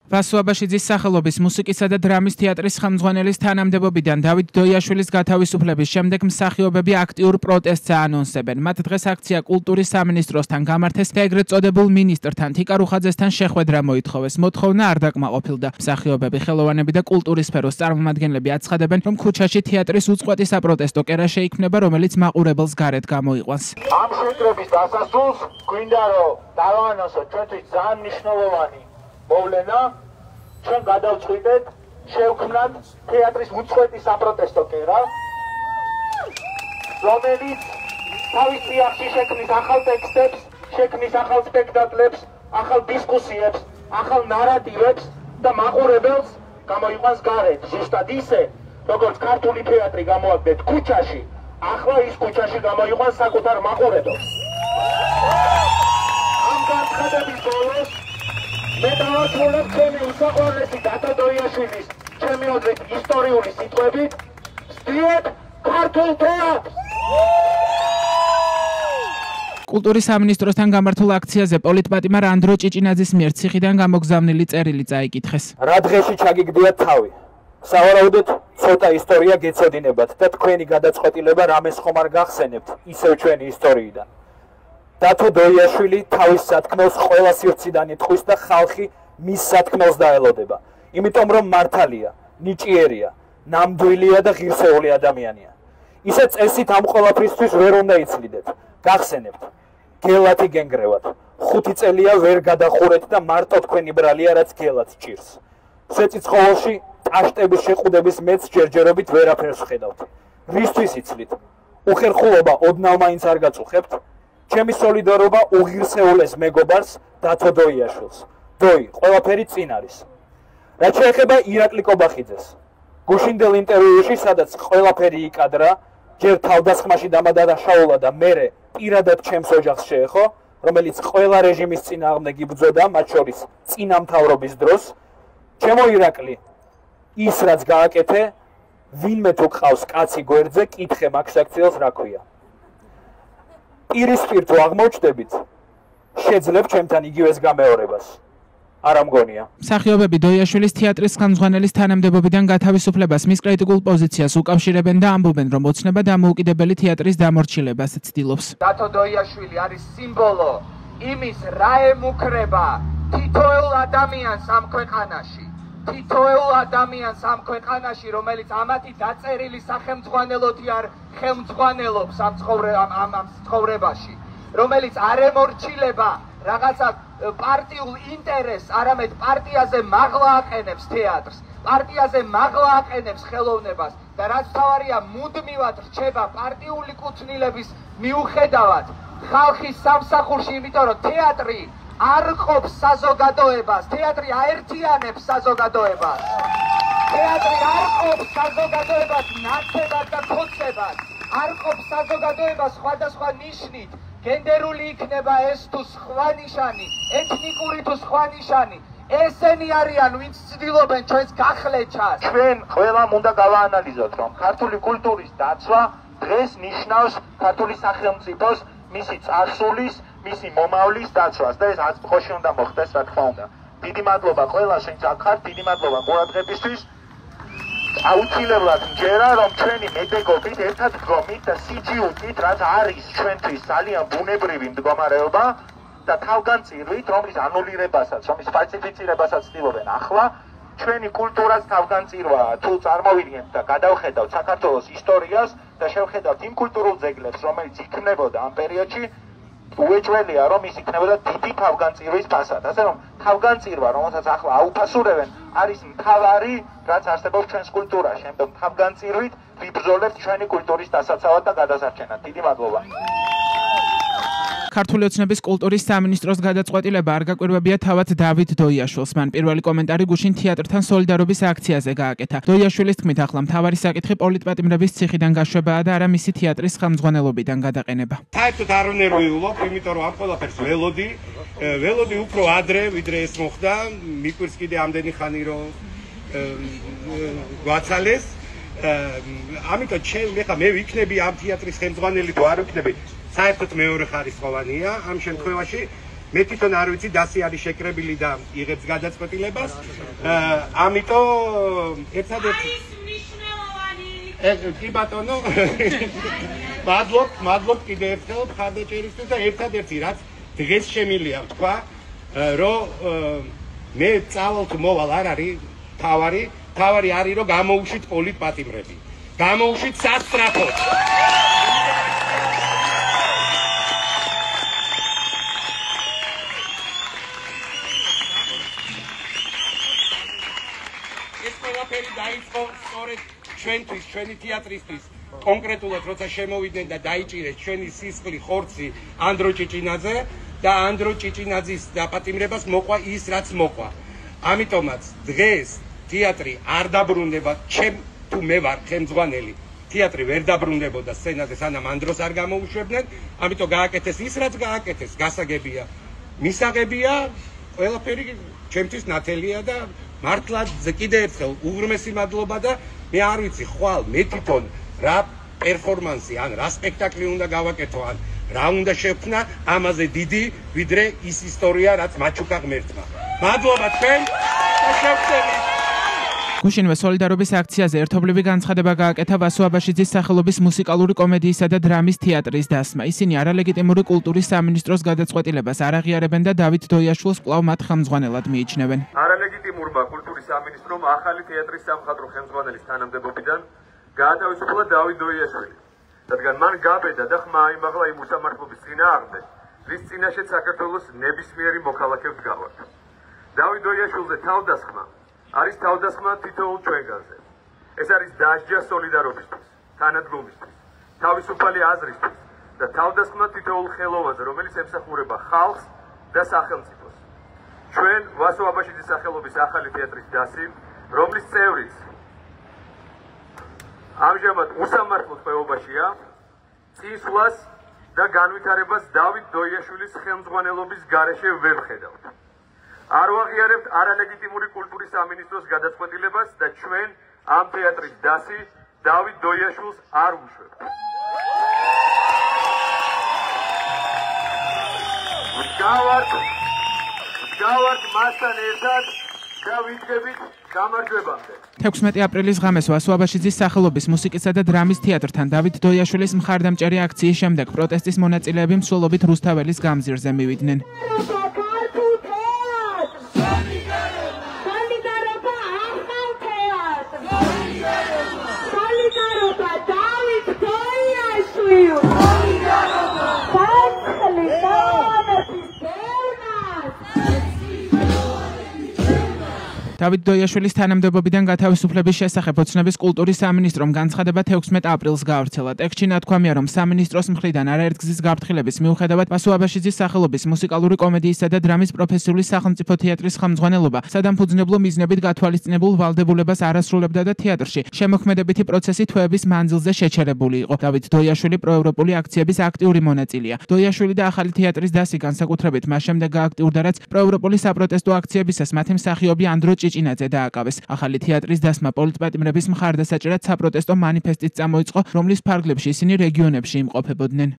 ვასო აბაშიძის სახელობის მუსიკისა და დრამის თეატრის ხელმძღვანელის თანამდებობიდან დავით დოიაშვილის გათავისუფლების შემდეგ მსახიობები აქტიურ პროტესტს აანონსებენ. მათ დღეს აქცია კულტურის სამინისტროსთან გამართეს და ეგრეთ წოდებულ მინისტრთან თიკა რუხაძესთან შეხვედრა მოითხოვეს. მოთხოვნა არ დაკმაყოფილდა. მსახიობები, ხელოვანები და კულტურის სფეროს წარმომადგენლები აცხადებენ, რომ ქუჩაში თეატრის უწყვეტი საპროტესტო კერა შეიქმნება, რომელიც მაყურებელს გარეთ გამოიყვანს. ამ შეკრების დასასრულს გვინდა რომ დავანონსოთ ჩვენთვის ძალიან მნიშვნელოვანი მოვლენა, ჩვენ გადავწყვიტეთ შევქმნათ თეატრის უწყვეტი საპროტესტო კერა, რომელიც თავის წიაღში შექმნის ახალ ტექსტებს, შექმნის ახალ სპექტაკლებს, ახალ დისკუსიებს, ახალ ნარატივებს და მაყურებელს გამოიყვანს გარეთ. ზუსტად ისე, როგორც ქართული თეატრი გამოაგდეთ ქუჩაში, ახლა ის ქუჩაში გამოიყვანს საკუთარ მაყურებელს. ამ განცხადების ბოლოს მე დავასრულებ ჩემი უსაყვარლესი დათო დოიაშვილის, ჩემი ოდრით ისტორიული სიტყვებით, ვსდიეთ ქართულ თეატრს! კულტურის სამინისტროსთან გამართულ აქციაზე პოლიტპატიმარ ანდრო ჭიჭინაძის მიერ ციხიდან გამოგზავნილი წერილი წაიკითხეს. რა დღეში ჩაგიგდიათ თავი? სავარაუდოდ ცოტა ისტორია გეცოდინებათ და თქვენი გადაწყვეტილება რამეს ხომ არ გახსენებთ ისევ ჩვენი ისტორიიდან. დათო დოიაშვილი თავის სათქმელს ყველა სივრციდან იტყვის და ხალხი მის სათქმელს დაელოდება. იმიტომ რომ მართალია, ნიჭიერია, ნამდვილია და ღირსეული ადამიანია. ისე წესით ამ ყველაფრისთვის ვერ უნდა იცლიდეთ. გახსენებთ, გელათი გენგრევათ. 5 წელია ვერ გადახურეთ და მარტო თქვენი ბრალია რაც გელათ ჭირს. სვეტიცხოველში ტაშტების შეყუდების მეც ჯერჯერობით ვერაფერს ვხედავთ. რისთვის იცლით? უხერხულობა ოდნავ მაინც არ გაწუხებთ? ჩემი სოლიდარობა უღირსეულეს მეგობარს დათო დოიაშვილს. დოი, ყველაფერი წინ არის. რაც შეეხება ირაკლი კობახიძეს. გუშინდელ ინტერვიუში, სადაც ყველაფერი იკადრა, ჯერ თავდასხმაში დამადაშაულა და მერე პირადად ჩემს ოჯახს შეეხო, რომელიც ყველა რეჟიმის წინააღმდეგ იბრძოდა, მათ შორის წინა მთავრობის დროს. ჩემო ირაკლი, ის რაც გააკეთე, ვინმე თუ გყავს კაცი გვერდზე, კითხე მაგ საქციელს რა ქვია. პირისპირ თუ აღმოჩნდებით, შეძლებ ჩემთან იგივეს გამეორებას. არა მგონია. მსახიობები დოიაშვილის თეატრის ხელმძღვანელის თანამდებობიდან გათავისუფლებას მის კრიტიკულ პოზიციას უკავშირებენ და ამბობენ, რომ ოცნება დამოუკიდებელი თეატრის დამორჩილებას ცდილობს. დათო დოიაშვილი არის სიმბოლო იმის, რა ემუქრება თითოეულ ადამიანს ამ ქვეყანაში. თითოეულ ადამიანს ამ ქვეყანაში, რომელიც ამათი დაწერილი სახელმძღვანელოთი არ ხელმძღვანელობს ამ ცხოვრებაში, რომელიც არ ემორჩილება რაღაცა პარტიულ ინტერესს, არამედ პარტიაზე მაღლა აყენებს თეატრს, პარტიაზე მაღლა აყენებს ხელოვნებას და რაც თავარია მუდმივად რჩება პარტიული კუთვნილების მიუხედავად ხალხის სამსახურში, იმიტომ რომ თეატრი არ ყოფს საზოგადოებას, თეატრი აერთიანებს საზოგადოებას. თეატრი არ ყოფს საზოგადოებას ნაცებად და ქოცებად, არ ყოფს საზოგადოებას სხვადასხვა ნიშნით, გენდერული იქნება ეს თუ სხვა ნიშანი, ეთნიკური თუ სხვა ნიშანი. ესენი არიან, ვინც ცდილობენ ჩვენს გახლეჩას. ჩვენ ყველამ უნდა გავაანალიზოთ, რომ ქართული კულტურის დაცვა დღეს ნიშნავს ქართული სახელმწიფოს მისი წარსულის, მისი მომავლის დაცვას და ეს აწმყოში უნდა მოხდეს, რა თქმა უნდა. დიდი მადლობა ყველას, ვინც აქ ხართ, დიდი მადლობა ყურადღებისთვის. აუცილებლად მჯერა, რომ ჩვენი მედეგობით ერთად ვდგომით და სიჯიუტით, რაც არის ჩვენთვის ძალიან ბუნებრივი მდგომარეობა და თავგანწირვით, რომლის ანულირებასაც, რომლის ფალსიფიცირებასაც ცდილობენ ახლა, ჩვენი კულტურაც თავგანწირვაა, თუ წარმოვიდგენთ და გადავხედავთ საქართველოს ისტორიას და შევხედავთ იმ კულტურულ ძეგლებს, რომელიც იქმნებოდა ამ პერიოდში, უეჭველია, რომ ის იქნებოდა დიდი თავგანწირვის ფასად. ასე რომ თავგანწირვა, რომელსაც ახლა აუფასურებენ, არის მთავარი, რაც არსებობს ჩვენს კულტურაში. ამიტომ თავგანწირვით ვიბრძოლებთ ჩვენი კულტურის დასაცავად და გადასარჩენად. დიდი მადლობა. ქართული ოცნების კულტურის სამინისტროს გადაწყვეტილება არ გაკვირვებია თავად დავით დოიაშვილს. მან პირველი კომენტარი გუშინ თეატრთან სოლიდარობის აქციაზე გააკეთა. დოიაშვილის თქმით, ახლა მთავარი საკითხი პოლიტპატიმრების ციხიდან გაშვებაა და არა მისი თეატრის ხელმძღვანელობიდან გადაყენება. საერთოდ არ ნერვიულობ, იმიტომ რომ ამ ყველაფერს ველოდი უფრო ადრე, ვიდრე ეს მოხდა, მიკვირს კიდე ამდენი ხანი რომ გვაცალეს. ამიტომ მე ვიქნები ამ თეატრის ხელმძღვანელი თუ არ ვიქნები, საერთოდ მეორე ხარისხოვანია ამ შემთხვევაში. მე თვითონ არ ვიცი დასი არის შეკრებილი და იღებს გადაწყვეტილებას. ამიტომ ერთადერთი კი ბატონო მადლობ კიდევ ერთხელ მხარდაჭერისთვის და ერთადერთი რაც დღეს შემილია თქვა რომ მე წავალ თუ მოვალ არ არის თავარი არის რომ გამოუშვით პოლიტპატიმრები გამოუშვით სასტრაფოდ ეს ყველაფერი დაიწყო სწორედ ჩვენთვის, ჩვენი თეატრისთვის, კონკრეტულად როცა შემოვიდნენ და დაიჭირეს ჩვენი სისხლი, ხორცი ანდრო ჭიჭინაძე და ანდრო ჭიჭინაძის დაპატიმრებას მოყვა ის, რაც მოყვა. ამიტომაც დღეს თეატრი არ დაბრუნდება, ჩემ თუ მე ვარ ხელმძღვანელი, თეატრი ვერ დაბრუნდებოდა სცენაზე, სანამ ანდროს არ გამოუშვებდნენ, ამიტომ გააკეთეს ის, რაც გააკეთეს, გასაგებია. მისაღებია, ყველაფერი ჩემთვის ნათელია და მართლა კიდევ ერთხელ უღრმესი მადლობა და მე არ ვიცი ხვალ მე თვითონ რა პერფორმანსი ან რა სპექტაკლი უნდა გავაკეთო ან რა უნდა შევქმნა ამაზე დიდი ვიდრე ის ისტორია რაც მაჩუკა ღმერთმა მადლობა თქვენ და შევხვდებით გუშინვე სოლიდარობის აქციაზე ერთობლივი განცხადება გააკეთა ვასო აბაშიძის სახელობის მუსიკალური კომედიისა და დრამის თეატრის დასმა. ისინი არალეგიტიმური კულტურის სამინისტროს გადაწყვეტილებას არ აღიარებენ და დავით დოიაშვილს კვლავ მათ ხელმძღვანელად მიიჩნევენ. არალეგიტიმურმა კულტურის სამინისტრომ ახალი თეატრის სამხატვრო ხელმძღვანელის თანამდებობიდან გაათავისუფლა დავით დოიაშვილი, რადგან მან გაბედა და ხმა აიმაღლა იმ უსამართლობის წინააღმდეგ, რის წინაშეც საქართველოს ნებისმიერი მოქალაქე ვდგავართ. დავით დოიაშვილზე თავდასხმა არის თავდასხმა თითოეულ ჩვენგანზე. ეს არის დასჯა სოლიდარობისთვის, თანადგომისთვის, თავისუფალი აზრისთვის და თავდასხმა თითოეულ ხელოვანზე, რომელიც ემსახურება ხალხს და სახელმწიფოს. ჩვენ ვასო აბაშიძის სახელობის ახალი თეატრის დასი, რომლის წევრიც ამჟამად უსამართლო ტყვეობაშია, წინსვლას და განვითარებას დავით დოიაშვილის ხელმძღვანელობის გარეშე ვერ ვხედავთ. არ ვაღიარებთ არალეგიტიმური კულტურის სამინისტროს გადაწყვეტილებას და ჩვენ ამ თეატრის დასი დავით დოიაშვილს არ ვუშვებთ. ვდგავართ მასთან ერთად და ვიდგებით გამარჯვებამდე. 16 აპრილის ღამეს ვასო აბაშიძის სახელობის მუსიკისა და დრამის თეატრთან დავით დოიაშვილის მხარდამჭერი აქციის შემდეგ პროტესტის მონაწილეები მსვლელობით რუსთაველის გამზირზე მივიდნენ. დავით დოიაშვილის თანამდებობიდან გათავისუფლების შესახებ ოცნების კულტურის სამინისტრომ განცხადება 16 აპრილს გაავრცელა. ტექსტში ნათქვამია, რომ სამინისტროს მხრიდან არაერთგზის გაფრთხილების მიუხედავად ვასო აბაშიძის სახელობის მუსიკალური კომედიისა და დრამის პროფესიული სახელმწიფო თეატრის ხელმძღვანელობა სადამფუძნებლო მიზნებით გათვალისწინებულ ვალდებულებას არ ასრულებდა და თეატრში შემოქმედებითი პროცესი თვეების მანძილზე შეჩერებული იყო. დავით დოიაშვილი პროევროპული აქციების აქტიური მონაწილეა. დოიაშვილი და ახალი თეატრის დასი განსაკუთრებით მას შემდეგ გააქტიურდა, რაც პროევროპული საპროტესტო აქციებისას მათი მსახიობი ანდრო ჭიჭინაძე დააკავეს. ახალი თეატრის დასმა პოლიტპატიმრების მხარდასაჭერად საპროტესტო მანიფესტით წამოიწყო, რომლის ფარგლებში ისინი რეგიონებში იმყოფებოდნენ.